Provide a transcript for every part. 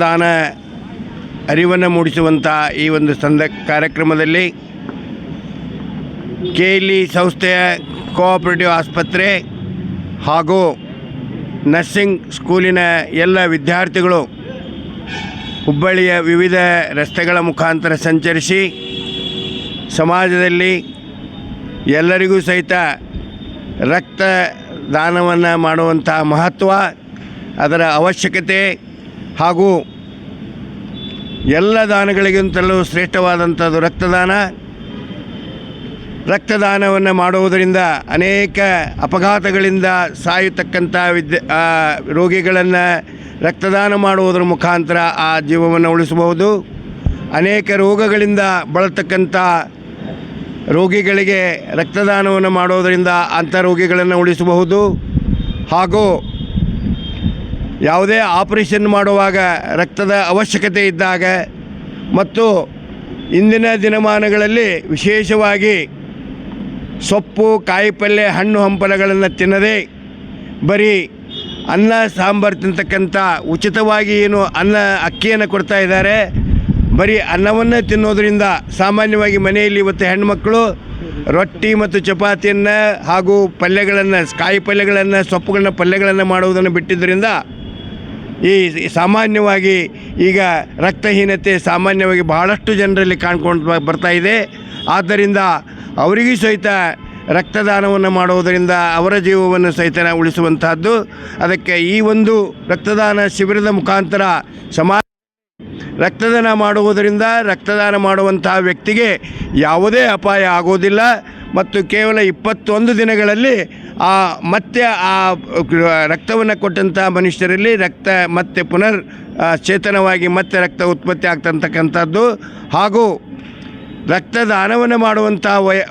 ದಾನ ಅರಿವನ್ನು ಮೂಡಿಸುವಂಥ ಈ ಒಂದು ಕಾರ್ಯಕ್ರಮದಲ್ಲಿ KLE ಸಂಸ್ಥೆಯ ಕೋಆಪರೇಟಿವ್ ಆಸ್ಪತ್ರೆ ಹಾಗೂ ನರ್ಸಿಂಗ್ ಸ್ಕೂಲಿನ ಎಲ್ಲ ವಿದ್ಯಾರ್ಥಿಗಳು ಹುಬ್ಬಳ್ಳಿಯ ವಿವಿಧ ರಸ್ತೆಗಳ ಮುಖಾಂತರ ಸಂಚರಿಸಿ ಸಮಾಜದಲ್ಲಿ ಎಲ್ಲರಿಗೂ ಸಹಿತ ರಕ್ತದಾನವನ್ನು ಮಾಡುವಂಥ ಮಹತ್ವ, ಅದರ ಅವಶ್ಯಕತೆ ಹಾಗೂ ಎಲ್ಲ ದಾನಗಳಿಗಿಂತಲೂ ಶ್ರೇಷ್ಠವಾದಂಥದ್ದು ರಕ್ತದಾನವನ್ನು ಮಾಡುವುದರಿಂದ ಅನೇಕ ಅಪಘಾತಗಳಿಂದ ಸಾಯತಕ್ಕಂಥ ರೋಗಿಗಳನ್ನು ರಕ್ತದಾನ ಮಾಡುವುದರ ಮುಖಾಂತರ ಆ ಜೀವವನ್ನು ಉಳಿಸಬಹುದು. ಅನೇಕ ರೋಗಗಳಿಂದ ಬಳಲ್ತಕ್ಕಂಥ ರೋಗಿಗಳಿಗೆ ರಕ್ತದಾನವನ್ನು ಮಾಡೋದರಿಂದ ಅಂಥ ರೋಗಿಗಳನ್ನು ಉಳಿಸಬಹುದು. ಹಾಗೂ ಯಾವುದೇ ಆಪರೇಷನ್ ಮಾಡುವಾಗ ರಕ್ತದ ಅವಶ್ಯಕತೆ ಇದ್ದಾಗ ಮತ್ತು ಇಂದಿನ ದಿನಮಾನಗಳಲ್ಲಿ ವಿಶೇಷವಾಗಿ ಸೊಪ್ಪು, ಕಾಯಿಪಲ್ಯ, ಹಣ್ಣು ಹಂಪಲಗಳನ್ನು ತಿನ್ನದೆ ಬರೀ ಅನ್ನ ಸಾಂಬಾರು ತಿಂತಕ್ಕಂಥ ಉಚಿತವಾಗಿ ಏನು ಅಕ್ಕಿಯನ್ನು ಕೊಡ್ತಾ ಇದ್ದಾರೆ. ಬರೀ ಅನ್ನವನ್ನು ತಿನ್ನೋದರಿಂದ ಸಾಮಾನ್ಯವಾಗಿ ಮನೆಯಲ್ಲಿ ಇವತ್ತು ಹೆಣ್ಮಕ್ಕಳು ರೊಟ್ಟಿ ಮತ್ತು ಚಪಾತಿಯನ್ನು ಹಾಗೂ ಪಲ್ಯಗಳನ್ನು, ಕಾಯಿ ಪಲ್ಯಗಳನ್ನು, ಸೊಪ್ಪುಗಳನ್ನ ಪಲ್ಯಗಳನ್ನು ಮಾಡುವುದನ್ನು ಬಿಟ್ಟಿದ್ದರಿಂದ ಈ ಸಾಮಾನ್ಯವಾಗಿ ಈಗ ರಕ್ತಹೀನತೆ ಸಾಮಾನ್ಯವಾಗಿ ಬಹಳಷ್ಟು ಜನರಲ್ಲಿ ಕಾಣ್ಕೊಂಡು ಬರ್ತಾ ಇದೆ. ಆದ್ದರಿಂದ ಅವರಿಗೂ ಸಹಿತ ರಕ್ತದಾನವನ್ನು ಮಾಡುವುದರಿಂದ ಅವರ ಜೀವವನ್ನು ಸಹಿತ ಉಳಿಸುವಂತಹದ್ದು. ಅದಕ್ಕೆ ಈ ಒಂದು ರಕ್ತದಾನ ಶಿಬಿರದ ಮುಖಾಂತರ ರಕ್ತದಾನ ಮಾಡುವುದರಿಂದ ರಕ್ತದಾನ ಮಾಡುವಂಥ ವ್ಯಕ್ತಿಗೆ ಯಾವುದೇ ಅಪಾಯ ಆಗೋದಿಲ್ಲ ಮತ್ತು ಕೇವಲ 21 ದಿನಗಳಲ್ಲಿ ಮತ್ತೆ ಆ ರಕ್ತವನ್ನು ಕೊಟ್ಟಂಥ ಮನುಷ್ಯರಲ್ಲಿ ರಕ್ತ ಮತ್ತೆ ಪುನರ್ ಚೇತನವಾಗಿ ಮತ್ತೆ ರಕ್ತ ಉತ್ಪತ್ತಿ ಆಗ್ತಕ್ಕಂಥದ್ದು. ಹಾಗೂ ರಕ್ತದಾನವನ್ನು ಮಾಡುವಂಥ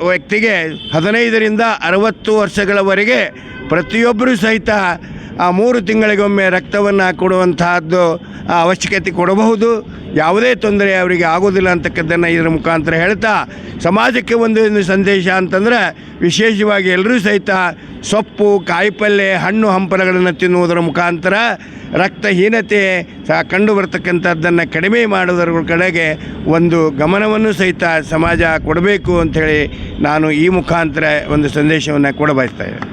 ವ್ಯಕ್ತಿಗೆ 15ರಿಂದ 60 ವರ್ಷಗಳವರೆಗೆ ಪ್ರತಿಯೊಬ್ಬರೂ ಸಹಿತ 3 ತಿಂಗಳಿಗೊಮ್ಮೆ ರಕ್ತವನ್ನು ಕೊಡುವಂತಹದ್ದು ಅವಶ್ಯಕತೆ ಕೊಡಬಹುದು. ಯಾವುದೇ ತೊಂದರೆ ಅವರಿಗೆ ಆಗೋದಿಲ್ಲ ಅಂತಕ್ಕದ್ದನ್ನು ಇದರ ಮುಖಾಂತರ ಹೇಳ್ತಾ, ಸಮಾಜಕ್ಕೆ ಒಂದು ಸಂದೇಶ ಅಂತಂದರೆ ವಿಶೇಷವಾಗಿ ಎಲ್ಲರೂ ಸಹಿತ ಸೊಪ್ಪು, ಕಾಯಿಪಲ್ಯ, ಹಣ್ಣು ಹಂಪಲಗಳನ್ನು ತಿನ್ನುವುದರ ಮುಖಾಂತರ ರಕ್ತಹೀನತೆ ಕಂಡು ಬರ್ತಕ್ಕಂಥದ್ದನ್ನು ಕಡಿಮೆ ಮಾಡೋದರ ಕಡೆಗೆ ಒಂದು ಗಮನವನ್ನು ಸಹಿತ ಸಮಾಜ ಕೊಡಬೇಕು ಅಂಥೇಳಿ ನಾನು ಈ ಮುಖಾಂತರ ಒಂದು ಸಂದೇಶವನ್ನು ಕೊಡಬಯಸ್ತಾ ಇದ್ದೇನೆ.